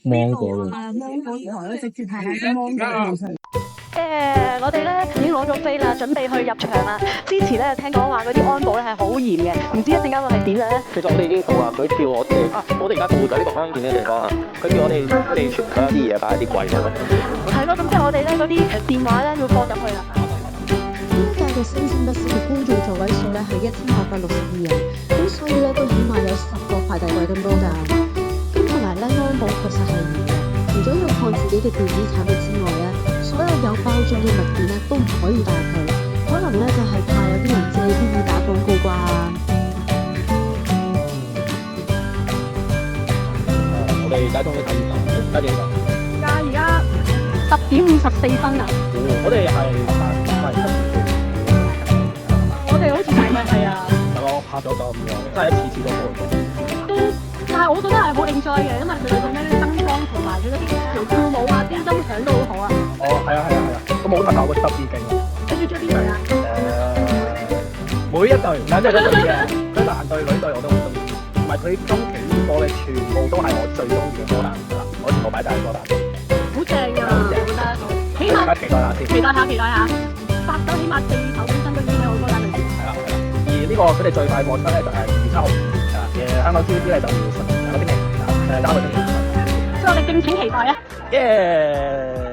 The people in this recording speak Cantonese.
芒果咯。芒果台咧直接係喺芒果上。我哋咧已經攞咗飛啦，準備去入場啦。之前咧聽講話嗰啲安保咧係好嚴嘅，唔知一陣間會係點咧？其實我哋已經到啦，佢叫我哋我哋而家到就呢個關鍵嘅地方啊。佢叫我哋全部啲嘢擺喺啲櫃度。係咯，咁即係我哋咧嗰啲電話咧要放入去啦。呢一屆嘅星星巴士嘅公眾座位數咧係1862人，咁所以咧都起碼有10個快遞位咁多㗎。咁同埋咧安保確實係嚴嘅，除咗要看自己嘅電子產品之外咧，所有有包裝嘅物件咧都唔可以帶入去，可能咧就係怕有啲人借啲意打廣告啩。我哋而家終於睇完啦，而家幾多？而家10:54啊！我哋係我哋好似大概係啊，大概拍咗咁樣，真係一次都冇。但係我覺得係好 enjoy 嘅，因為佢哋咁樣啲燈光同埋佢嗰啲跳舞啊、啲音響都好好啊。哦，係啊，咁冇得搞個濕意境。你最中意邊隊啊？每一隊，兩隊都中意嘅，佢男隊、女隊我都好中意。同埋佢今期呢個嘅全部都係我最中意嘅歌單㗎啦，我全部擺晒喺歌單。好正㗎，我覺得。起碼大家期待下先。期待下。8首起碼4首本身都已經喺我歌單裏邊。係啦。而呢個佢哋最快播出咧就係2月7號，香港 TVB 咧就要10嗰啲名，交嗰啲名。所以我哋敬請期待啊！耶！